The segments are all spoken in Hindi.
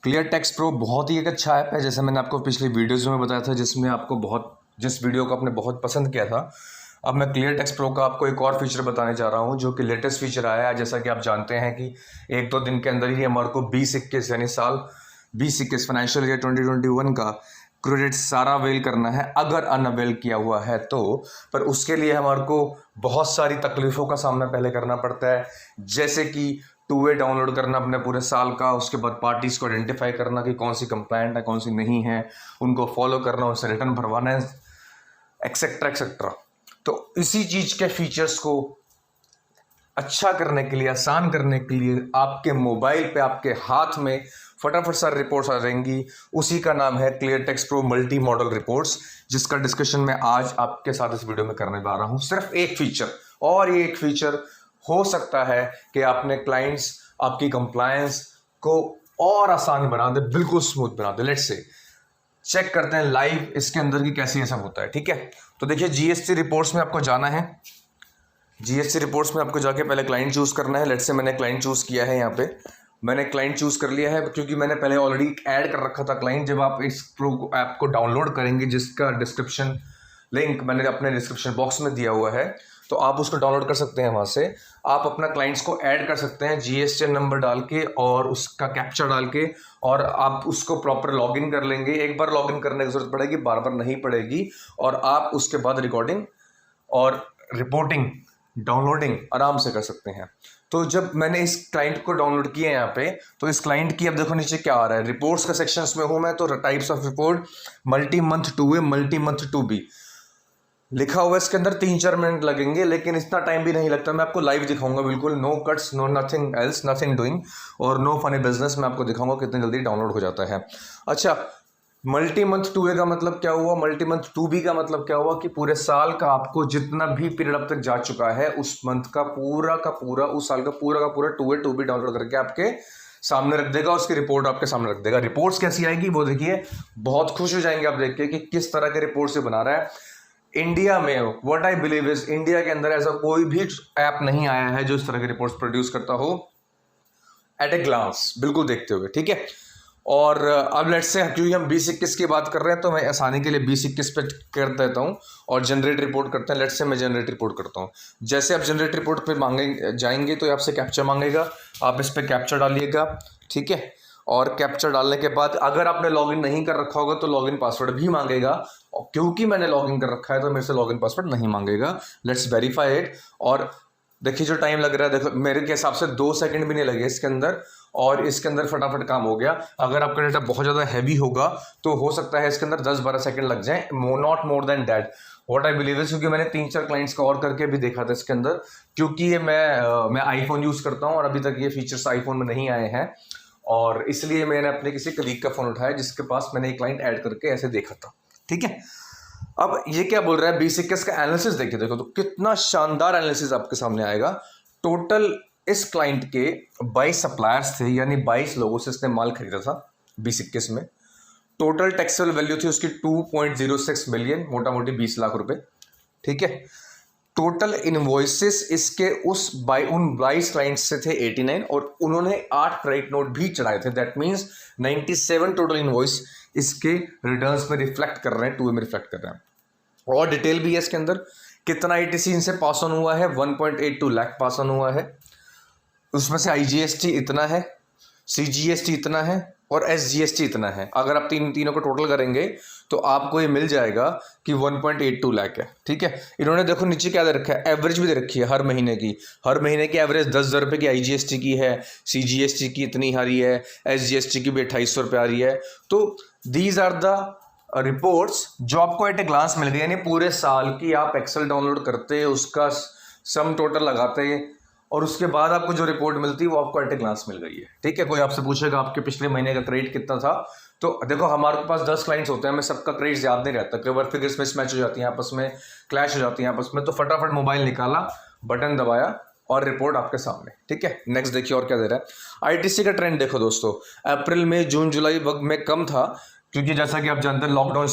क्लियर टेक्स्ट प्रो बहुत ही एक अच्छा ऐप है, जैसे मैंने आपको पिछली वीडियोज़ में बताया था, जिसमें आपको जिस वीडियो को आपने बहुत पसंद किया था। अब मैं क्लियर टेक्स्ट प्रो का आपको एक और फीचर बताने जा रहा हूँ, जो कि लेटेस्ट फीचर आया है। जैसा कि आप जानते हैं कि एक दो दिन के अंदर ही हमारे को 2021 यानी साल 2021 फाइनेंशियल ईयर 2021 का क्रेडिट सारा अवेल करना है, अगर अनअवेल किया हुआ है तो। पर उसके लिए हमारे को बहुत सारी तकलीफ़ों का सामना पहले करना पड़ता है, जैसे कि 2 वे डाउनलोड करना अपने पूरे साल का, उसके बाद पार्टीज़ को आइडेंटिफाई करना कि कौन सी कंप्लायंट है कौन सी नहीं है, उनको फॉलो करना, उनसे रिटर्न भरवाना है, एक्सेट्रा एक्सेट्रा। तो इसी चीज़ के फीचर्स को अच्छा करने के लिए, आसान करने के लिए, आपके मोबाइल पे आपके हाथ में फटाफट सारी रिपोर्ट्स आ जाएंगी। उसी का नाम है clear text pro multi modal reports, जिसका डिस्कशन मैं आज आपके साथ इस वीडियो में करने जा रहा हूँ। सिर्फ एक फीचर, और ये एक फीचर हो सकता है कि आपने क्लाइंट्स आपकी कंप्लायंस को और आसान बना दे, बिल्कुल स्मूथ बना दे। लेट्स से चेक करते हैं लाइव इसके अंदर की कैसे ये सब होता है। ठीक है, तो देखिए जीएसटी रिपोर्ट्स में आपको जाना है। जीएसटी रिपोर्ट्स में आपको जाके पहले क्लाइंट चूज करना है। लेट्स से मैंने क्लाइंट चूज किया है, यहाँ पे मैंने क्लाइंट चूज कर लिया है, क्योंकि मैंने पहले ऑलरेडी ऐड कर रखा था क्लाइंट। जब आप इस प्रो ऐप को डाउनलोड करेंगे, जिसका डिस्क्रिप्शन लिंक मैंने अपने डिस्क्रिप्शन बॉक्स में दिया हुआ है, तो आप उसको डाउनलोड कर सकते हैं। वहाँ से आप अपना क्लाइंट्स को ऐड कर सकते हैं जीएसटी नंबर डाल के और उसका कैप्चा डाल के, और आप उसको प्रॉपर लॉगिन कर लेंगे। एक बार लॉगिन करने की जरूरत पड़ेगी, बार बार नहीं पड़ेगी। और आप उसके बाद रिकॉर्डिंग और रिपोर्टिंग, डाउनलोडिंग आराम से कर सकते हैं। तो जब मैंने इस क्लाइंट को डाउनलोड किया है यहाँ पे, तो इस क्लाइंट की अब देखो नीचे क्या आ रहा है, रिपोर्ट्स का सेक्शंस में हूँ मैं, तो types of report multi month 2A multi month 2B लिखा हुआ है। इसके अंदर 3-4 मिनट लगेंगे, लेकिन इतना टाइम भी नहीं लगता। मैं आपको लाइव दिखाऊंगा, बिल्कुल no cuts, no nothing else, nothing doing और नो फनी बिजनेस। मैं आपको दिखाऊंगा कितनी जल्दी डाउनलोड हो जाता है। अच्छा, मल्टी मंथ 2A का मतलब क्या हुआ, मल्टी मंथ 2B का मतलब क्या हुआ कि पूरे साल का आपको जितना भी पीरियड अब तक जा चुका है, उस मंथ का पूरा, उस साल का पूरा 2A 2B डाउनलोड करके आपके सामने रख देगा, उसकी रिपोर्ट आपके सामने रख देगा। रिपोर्ट्स कैसी आएगी वो देखिए, बहुत खुश हो जाएंगे आप देख के कि किस तरह के रिपोर्ट से बना रहा है। इंडिया में what I believe is, India के अंदर ऐसा कोई भी ऐप नहीं आया है जो इस तरह के रिपोर्ट्स प्रोड्यूस करता हो एट ए ग्लांस, बिल्कुल देखते हुए। ठीक है, और अब लेट्स से क्योंकि हम 2021 की बात कर रहे हैं, तो मैं आसानी के लिए 2021 पे कर देता हूँ और जनरेट रिपोर्ट करते हैं। लेट्स से मैं जनरेट रिपोर्ट करता हूँ। जैसे आप जनरेट रिपोर्ट पे मांगे जाएंगे तो आपसे कैप्चा मांगेगा, आप इस पर कैप्चा डालिएगा। ठीक है, और कैप्चा डालने के बाद अगर आपने लॉगिन नहीं कर रखा होगा तो लॉगिन पासवर्ड भी मांगेगा, और क्योंकि मैंने लॉगिन कर रखा है तो मेरे से लॉगिन पासवर्ड नहीं मांगेगा। Let's verify it. और देखिए जो टाइम लग रहा है, देखो मेरे के हिसाब से 2 सेकंड भी नहीं लगे इसके अंदर, और इसके अंदर फटाफट काम हो गया। अगर आपका डेटा बहुत ज़्यादा हैवी होगा तो हो सकता है इसके अंदर 10-12 सेकंड लग जाए, not more than that what I believe is. क्योंकि मैंने 3-4 क्लाइंट्स का और करके भी देखा था इसके अंदर, क्योंकि ये मैं आईफोन यूज़ करता हूँ और अभी तक ये फीचर्स आईफोन में नहीं आए हैं, और इसलिए मैंने अपने किसी कलीग का फ़ोन उठाया जिसके पास मैंने एक क्लाइंट ऐड करके ऐसे देखा था। ठीक है, अब ये क्या बोल रहा है 2021 का एनालिसिस देखिए, देखो तो कितना शानदार एनालिसिस आपके सामने आएगा। टोटल इस क्लाइंट के 22 सप्लायर्स थे, यानी 22 लोगों से इसने माल खरीदा था 2021 में। टोटल टैक्सेबल वैल्यू थी उसकी 2.06 मिलियन, मोटा मोटी 20 लाख रुपए। ठीक है, टोटल इनवॉइसेस इसके उन 22 क्लाइंट्स से थे 89, और उन्होंने 8 क्रेडिट नोट भी चढ़ाए थे। दैट मीन्स 97 टोटल इनवॉइस इसके रिटर्न्स में रिफ्लेक्ट कर रहे हैं, 2A में रिफ्लेक्ट कर रहे हैं। और डिटेल भी है इसके अंदर, कितना ETC इनसे पास ऑन हुआ है, 1.82 लाख पास ऑन हुआ है। उसमें से IGST इतना है, CGST इतना है और SGST इतना है। अगर आप तीनों को टोटल करेंगे तो आपको ये मिल जाएगा कि 1.82 लाख है। ठीक है, इन्होंने देखो नीचे क्या दे रखा है, एवरेज भी दे रखी है हर महीने की एवरेज 10,000 रुपये की IGST की है, CGST की इतनी आ रही है, SGST की भी 2800 रुपये आ रही है। तो दीज आर द रिपोर्ट्स जो आपको एट ए ग्लांस मिल गई, यानी पूरे साल की आप एक्सेल डाउनलोड करते, उसका सम टोटल लगाते, और उसके बाद आपको जो रिपोर्ट मिलती है वो आपको एट ए ग्लांस मिल गई है। ठीक है, कोई आपसे पूछेगा आपके पिछले महीने का क्रेडिट कितना था, तो देखो हमारे पास 10 क्लाइंट्स होते हैं, हमें सबका क्रेडिट याद नहीं रहता, कई बार फिगर्स मिसमैच हो जाती हैं आपस में, क्लैश हो जाती हैं आपस में, तो फटाफट मोबाइल निकाला, बटन दबाया और रिपोर्ट आपके सामने। ठीक है, नेक्स्ट देखिए और क्या दे रहा है। ITC का ट्रेंड देखो दोस्तों, अप्रैल मई जून जुलाई वक्त में कम था, क्योंकि जैसा कि आप जानते हैं लॉकडाउन,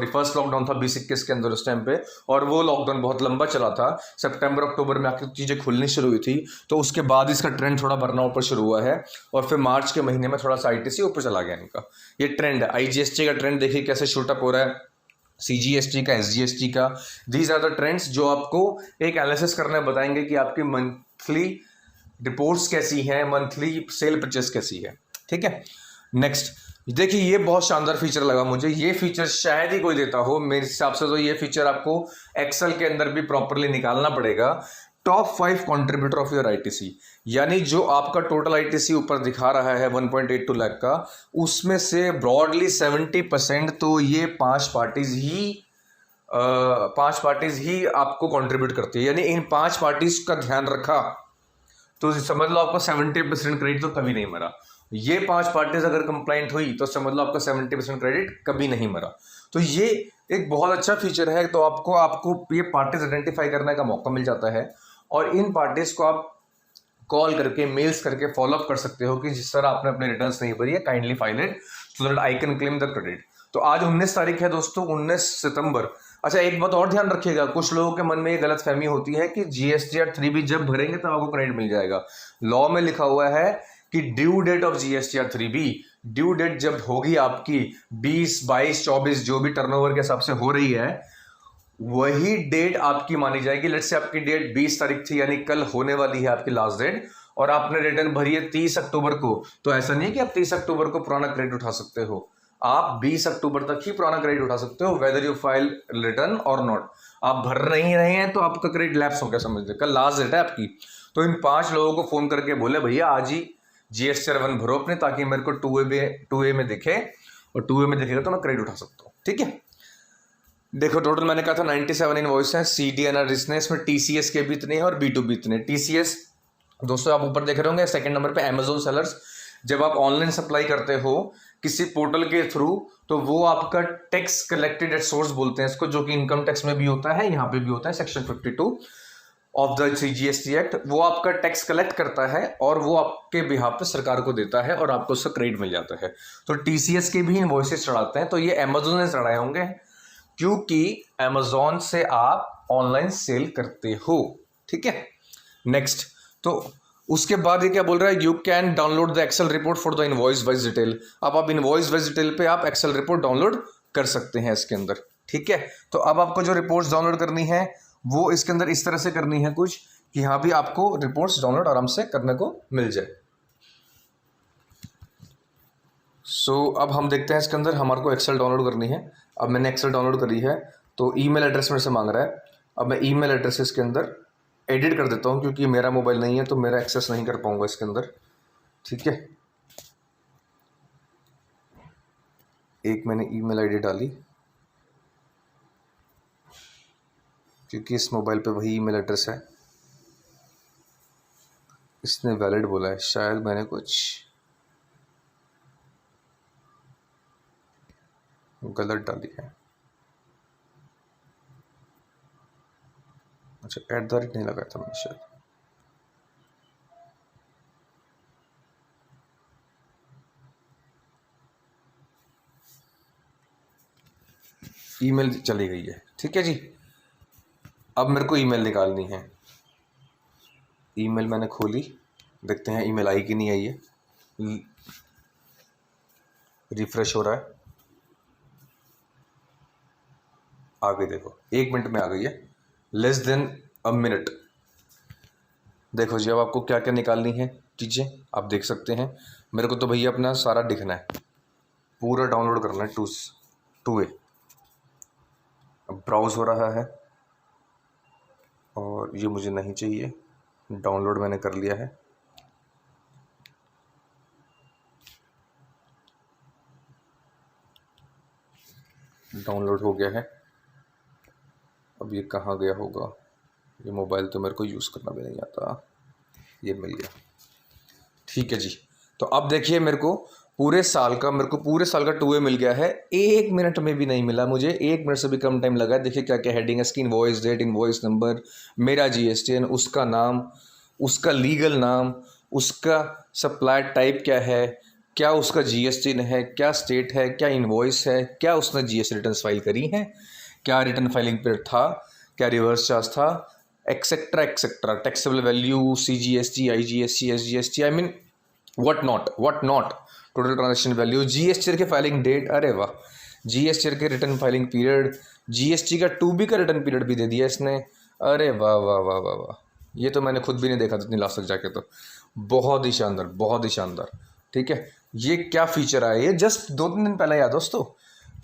फर्स्ट लॉकडाउन था 2021 के अंदर उस टाइम पे, और वो लॉकडाउन बहुत लंबा चला था। सितंबर अक्टूबर में आकर चीज़ें खुलनी शुरू हुई थी, तो उसके बाद इसका ट्रेंड थोड़ा बढ़ना ऊपर शुरू हुआ है, और फिर मार्च के महीने में थोड़ा सा आईटीसी ऊपर चला गया इनका। ये ट्रेंड है, आईजीएसटी का ट्रेंड देखिए कैसे शूटअप हो रहा है, सीजीएसटी का, एसजीएसटी का। दीज आर द ट्रेंड्स जो आपको एक एनालिसिस करने बताएंगे कि आपकी मंथली रिपोर्ट्स कैसी हैं, मंथली सेल परचेस कैसी है। ठीक है, नेक्स्ट देखिए, ये बहुत शानदार फीचर लगा मुझे। ये फीचर शायद ही कोई देता हो, मेरे हिसाब से तो ये फीचर आपको एक्सेल के अंदर भी प्रॉपरली निकालना पड़ेगा। Top 5 contributor of your ITC, यानी जो आपका टोटल आईटीसी ऊपर दिखा रहा है 1.82 लाख का, उसमें से ब्रॉडली 70% तो ये पांच पार्टीज ही आपको कंट्रीब्यूट करती है। यानी इन 5 पार्टीज का ध्यान रखा तो समझ लो आपका 70% क्रेडिट तो कभी नहीं मरा। ये 5 पार्टीज अगर कंप्लाइंट हुई तो समझ लो आपका 70% क्रेडिट कभी नहीं मरा। तो ये एक बहुत अच्छा फीचर है। तो आपको ये पार्टीज आइडेंटिफाई करने का मौका मिल जाता है, और इन पार्टीज को आप कॉल करके, मेल्स करके फॉलोअप कर सकते हो कि जिस तरह आपने अपने रिटर्न्स नहीं भरी है, kindly file it so that I can claim the credit. तो आज 19 तारीख है दोस्तों, 19 सितंबर। अच्छा, एक बात और ध्यान रखिएगा, कुछ लोगों के मन में ये गलत फहमी होती है कि जीएसटीआर 3B जब भरेंगे तब आपको क्रेडिट मिल जाएगा। लॉ में लिखा हुआ है कि due date of GSTR 3B, due date जब होगी आपकी 20, 22, 24 जो भी टर्नओवर के हिसाब से हो रही है, वही डेट आपकी मानी जाएगी। लेट्स से आपकी डेट 20 तारीख थी, यानी कल होने वाली है आपकी लास्ट डेट, और आपने रिटर्न भरी है 30 अक्टूबर को, तो ऐसा नहीं कि आप 30 अक्टूबर को पुराना क्रेडिट उठा सकते हो। आप 20 अक्टूबर तक ही पुराना क्रेडिट उठा सकते हो, वेदर यू फाइल रिटर्न और नॉट। आप भर नहीं रहे हैं तो आपका क्रेडिट लैप्स हो गया, समझ लीजिए कल लास्ट डेट है आपकी। तो इन 5 लोगों को फोन करके बोले भैया आज ही जीएसटीआर 1 भरो अपने, ताकि मेरे को 2A में दिखे, और 2A में दिखेगा तो मैं क्रेडिट उठा सकता हूँ। ठीक है, देखो टोटल मैंने कहा था 97 इनवॉइस हैं। CDNR इसने, इसमें TCS के भी इतने हैं और B2B इतने। TCS दोस्तों आप ऊपर देख रहे होंगे, सेकंड नंबर पे अमेजोन सेलर्स। जब आप ऑनलाइन सप्लाई करते हो किसी पोर्टल के थ्रू, तो वो आपका टैक्स कलेक्टेड एट सोर्स बोलते हैं इसको, जो कि इनकम टैक्स में भी होता है, यहाँ पे भी होता है, section 52 of the CGST act. वो आपका टैक्स कलेक्ट करता है और वो आपके बिहाफ पे सरकार को देता है, और आपको उसका क्रेडिट मिल जाता है। तो TCS के भी इनवॉइसेस चढ़ाते हैं, तो ये अमेजोन ने चढ़ाए होंगे, क्योंकि अमेजोन से आप ऑनलाइन सेल करते हो। ठीक है, नेक्स्ट, तो उसके बाद ये क्या बोल रहा है, you can download the excel report for the invoice wise detail. अब आप इनवॉइस वाइज डिटेल पे आप एक्सेल रिपोर्ट डाउनलोड कर सकते हैं इसके अंदर। ठीक है, तो अब आपको जो रिपोर्ट्स डाउनलोड करनी है वो इसके अंदर इस तरह से करनी है कुछ, कि यहाँ भी आपको रिपोर्ट्स डाउनलोड आराम से करने को मिल जाए। अब हम देखते हैं इसके अंदर हमारे को एक्सेल डाउनलोड करनी है। अब मैंने एक्सेल डाउनलोड करी है, तो ईमेल एड्रेस मेरे से मांग रहा है। अब मैं ईमेल एड्रेस इसके अंदर एडिट कर देता हूँ, क्योंकि मेरा मोबाइल नहीं है तो मेरा एक्सेस नहीं कर पाऊंगा इसके अंदर। ठीक है, एक मैंने ईमेल आईडी डाली, क्योंकि इस मोबाइल पे वही ईमेल एड्रेस है। इसने वैलिड बोला है, शायद मैंने कुछ गलत डाली है। अच्छा, @ नहीं लगाया था मैंने शायद। ईमेल चली गई है। ठीक है जी, अब मेरे को ईमेल निकालनी है। ईमेल मैंने खोली, देखते हैं ईमेल आई कि नहीं आई है। रिफ्रेश हो रहा है, आ गई, देखो 1 मिनट में आ गई है, लेस देन अ मिनट। देखो जी, अब आपको क्या क्या निकालनी है चीज़ें आप देख सकते हैं। मेरे को तो भैया अपना सारा दिखना है, पूरा डाउनलोड करना है 2A। अब ब्राउज हो रहा है, और ये मुझे नहीं चाहिए, डाउनलोड मैंने कर लिया है। डाउनलोड हो गया है। अब ये कहाँ गया होगा, ये मोबाइल तो मेरे को यूज़ करना भी नहीं आता। ये मिल गया। ठीक है जी, तो अब देखिए मेरे को पूरे साल का 2A मिल गया है। 1 मिनट में भी नहीं मिला मुझे, 1 मिनट से भी कम टाइम लगा। देखिए क्या क्या हेडिंग है इसकी, इनवॉइस डेट, इनवॉइस नंबर, मेरा GSTN, उसका नाम, उसका लीगल नाम, उसका सप्लाई टाइप क्या है, क्या उसका जीएसटी है, क्या स्टेट है, क्या इनवॉइस है, क्या उसने जीएसटी रिटर्न फाइल करी हैं, क्या रिटर्न फाइलिंग पीरियड था, क्या रिवर्स चार्ज था, etcetera, taxable value, CGST, IGST, SGST, I mean what not, total transaction value, GST के फाइलिंग डेट, अरे वाह, जीएसटी के रिटर्न फाइलिंग पीरियड, जीएसटी का 2B का रिटर्न पीरियड भी दे दिया इसने। अरे वाह वाह वाह वाह वाह, ये तो मैंने खुद भी नहीं देखा था इतनी लास्ट तक जाके, तो बहुत ही शानदार, बहुत ही शानदार। ठीक है, ये क्या फीचर आया, ये जस्ट 2-3 दिन पहले आया दोस्तों।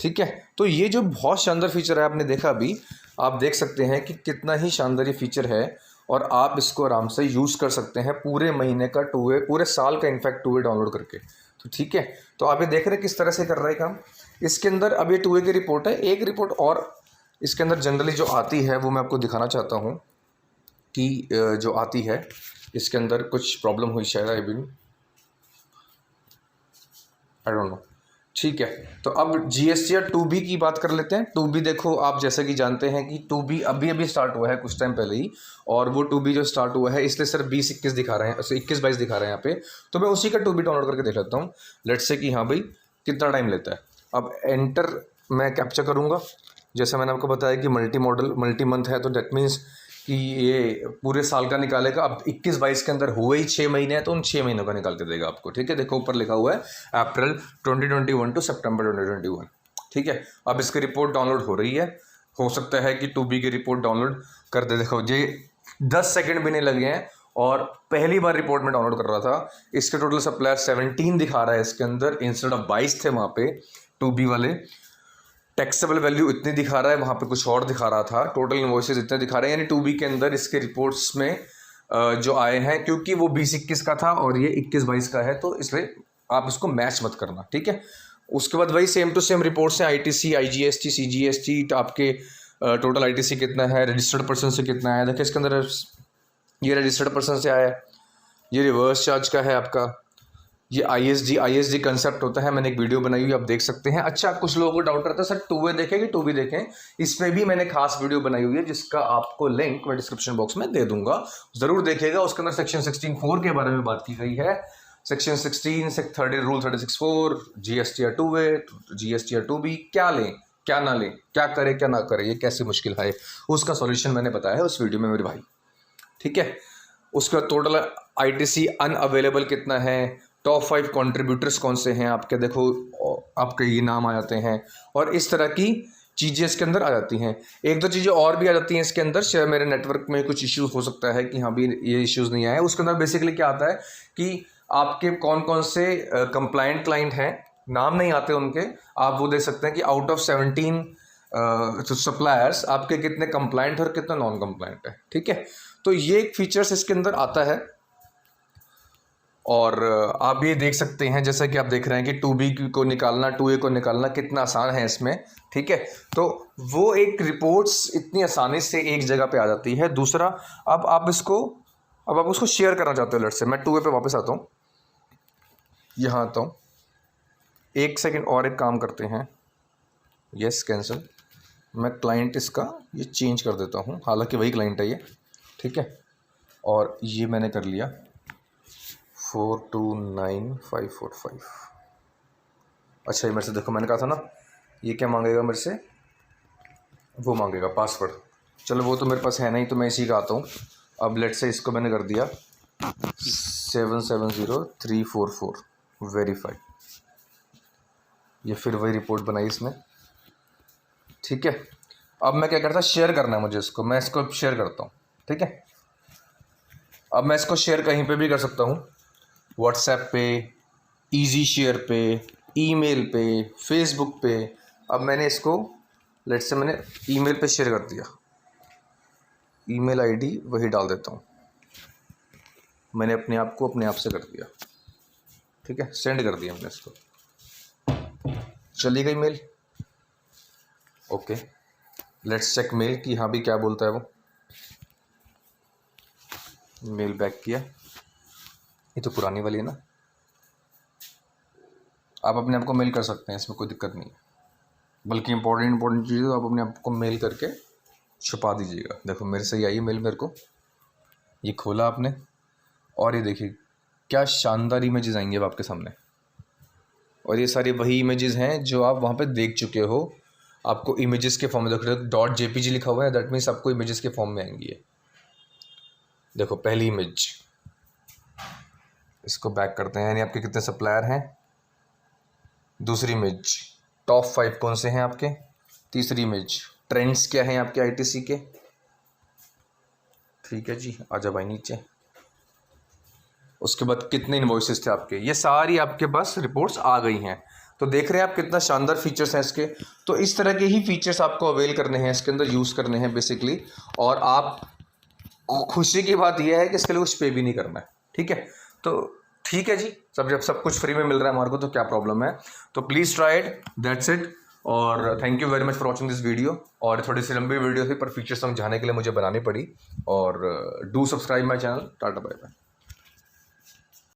ठीक है, तो ये जो बहुत शानदार फीचर है आपने देखा अभी, आप देख सकते हैं कि कितना ही शानदार ये फीचर है, और आप इसको आराम से यूज़ कर सकते हैं पूरे महीने का 2A, पूरे साल का इनफैक्ट 2A डाउनलोड करके। तो ठीक है, तो आप ये देख रहे हैं किस तरह से कर रहा है काम। इसके अंदर अब ये 2A की रिपोर्ट है, एक रिपोर्ट और इसके अंदर जनरली जो आती है वो मैं आपको दिखाना चाहता हूँ कि जो आती है इसके अंदर कुछ प्रॉब्लम हुई शायद, आई डोंट नो। ठीक है, तो अब जीएसटी या 2B की बात कर लेते हैं। 2B देखो, आप जैसे कि जानते हैं कि 2B अभी अभी स्टार्ट हुआ है कुछ टाइम पहले ही, और वो 2B जो स्टार्ट हुआ है इसलिए सर 20-21 दिखा रहे हैं, 21-22 दिखा रहे हैं यहाँ पे। तो मैं उसी का 2B डाउनलोड करके देख लेता हूँ, लेट्स से कि हाँ भाई कितना टाइम लेता है। अब एंटर मैं कैप्चर करूँगा, जैसे मैंने आपको बताया कि मल्टी मंथ है, तो डेट मीन्स कि ये पूरे साल का निकालेगा। अब 21-22 के अंदर हुए ही 6 महीने हैं, तो उन 6 महीनों का निकाल के देगा आपको। ठीक है, देखो ऊपर लिखा हुआ है अप्रैल 2021 टू सितंबर 2021। ठीक है, अब इसकी रिपोर्ट डाउनलोड हो रही है, हो सकता है कि 2B की रिपोर्ट डाउनलोड कर दे। देखो ये 10 सेकेंड भी नहीं लगे हैं, और पहली बार रिपोर्ट में डाउनलोड कर रहा था। इसके टोटल सप्लायर 17 दिखा रहा है इसके अंदर, इंस्टेड ऑफ 22 थे वहाँ पे 2B वाले। टैक्सेबल वैल्यू इतनी दिखा रहा है, वहाँ पे कुछ और दिखा रहा था। टोटल इनवॉइसेस इतने दिखा रहे हैं, यानी 2B के अंदर इसके रिपोर्ट्स में जो आए हैं, क्योंकि वो 20-21 का था और ये 21-22 का है, तो इसलिए आप इसको मैच मत करना। ठीक है, उसके बाद वही सेम टू सेम रिपोर्ट्स हैं, आईटीसी, आईजीएसटी, सीजीएसटी, आपके टोटल आईटीसी कितना है, रजिस्टर्ड पर्सन से कितना है। देखिए इसके अंदर ये रजिस्टर्ड पर्सन से आया है, ये रिवर्स चार्ज का है आपका, ये आईएसडी कंसेप्ट होता है, मैंने एक वीडियो बनाई हुई आप देख सकते हैं। अच्छा, कुछ लोगों को डाउट रहता है सर 2A देखें कि 2B देखें, इसमें भी मैंने खास वीडियो बनाई हुई है जिसका आपको लिंक मैं डिस्क्रिप्शन बॉक्स में दे दूंगा, ज़रूर देखिएगा। उसके अंदर सेक्शन 16(4) के बारे में बात की गई है, सेक्शन 16 रूल 36(4), जीएसटी या 2A, जीएसटी या 2B, क्या लें क्या ना लें, क्या करें क्या ना करें, ये कैसे मुश्किल है, उसका सॉल्यूशन मैंने बताया है उस वीडियो में मेरे भाई। ठीक है, उसका टोटल आईटीसी अनअवेलेबल कितना है, टॉप 5 कंट्रीब्यूटर्स कौन से हैं आपके, देखो आपके ये नाम आ जाते हैं, और इस तरह की चीज़ें इसके अंदर आ जाती हैं। एक दो चीज़ें और भी आ जाती हैं इसके अंदर, शायद मेरे नेटवर्क में कुछ इश्यूज हो सकता है कि हाँ भी ये इश्यूज़ नहीं आए। उसके अंदर बेसिकली क्या आता है कि आपके कौन कौन से कंप्लाइंट क्लाइंट हैं, नाम नहीं आते उनके, आप वो देख सकते हैं कि आउट ऑफ 17 सप्लायर्स आपके कितने कंप्लाइंट और कितने नॉन कंप्लाइंट है। ठीक है, तो ये एक फीचर्स इसके अंदर आता है, और आप ये देख सकते हैं जैसा कि आप देख रहे हैं कि 2B को निकालना, 2A को निकालना कितना आसान है इसमें। ठीक है, तो वो एक रिपोर्ट्स इतनी आसानी से एक जगह पे आ जाती है। दूसरा, अब आप उसको शेयर करना चाहते हो, लेट्स से मैं 2A पे वापस आता हूँ, यहाँ आता हूँ, एक सेकेंड और एक काम करते हैं, यस कैंसिल, मैं क्लाइंट इसका ये चेंज कर देता हूँ, हालांकि वही क्लाइंट है ये। ठीक है, और ये मैंने कर लिया 429545। अच्छा, ये मेरे से देखो, मैंने कहा था ना ये क्या मांगेगा मेरे से, वो मांगेगा पासवर्ड। चलो वो तो मेरे पास है नहीं, तो मैं इसी का आता हूँ। अब लेट से इसको मैंने कर दिया 770344 वेरीफाई, ये फिर वही रिपोर्ट बनाई इसने। ठीक है, अब मैं क्या करता, शेयर करना है मुझे इसको, मैं इसको शेयर करता हूँ। ठीक है, अब मैं इसको शेयर कहीं पे भी कर सकता हूँ, व्हाट्सएप पे, इजी शेयर पे, ईमेल पे, फेसबुक पे। अब मैंने इसको लेट्स से मैंने ईमेल पे शेयर कर दिया, ईमेल आईडी वही डाल देता हूँ, मैंने अपने आप को अपने आप से कर दिया। ठीक है, सेंड कर दिया मैंने इसको, चली गई mail. Okay, let's check mail कि हाँ भी क्या बोलता है वो। मेल बैक किया, ये तो पुरानी वाली है ना, आप अपने आप को मेल कर सकते हैं, इसमें कोई दिक्कत नहीं है, बल्कि इंपॉर्टेंट चीज़ें तो आप अपने आप को मेल करके छुपा दीजिएगा। देखो मेरे से ही आई मेल मेरे को, ये खोला आपने, और ये देखिए क्या शानदार इमेजेस आएंगे अब आपके सामने। और ये सारी वही इमेजेस हैं जो आप वहाँ पे देख चुके हो। आपको इमेजेस के फॉर्म में देखो .jpg लिखा हुआ है, दैट मीन्स आपको इमेजेस के फॉर्म में आएंगी। देखो पहली इमेज, इसको बैक करते हैं, यानी आपके कितने सप्लायर हैं। दूसरी इमेज, टॉप 5 कौन से हैं आपके। तीसरी इमेज, ट्रेंड्स क्या हैं आपके आईटीसी के। ठीक है जी, आजा भाई नीचे। उसके बाद कितने इनवॉइसेस थे आपके, ये सारी आपके पास रिपोर्ट्स आ गई हैं। तो देख रहे हैं आप कितना शानदार फीचर्स हैं इसके। तो इस तरह के ही फीचर्स आपको अवेल करने हैं, इसके अंदर यूज़ करने हैं बेसिकली। और आप खुशी की बात यह है कि इसके लिए कुछ पे भी नहीं करना है। ठीक है, तो ठीक है जी, जब सब कुछ फ्री में मिल रहा है हमारे को तो क्या प्रॉब्लम है। तो please try it, that's it. और thank you very much for watching this video. और थोड़ी सी लंबी वीडियो थी पर फीचर्स समझाने के लिए मुझे बनानी पड़ी। और do subscribe my channel. Tata bye bye.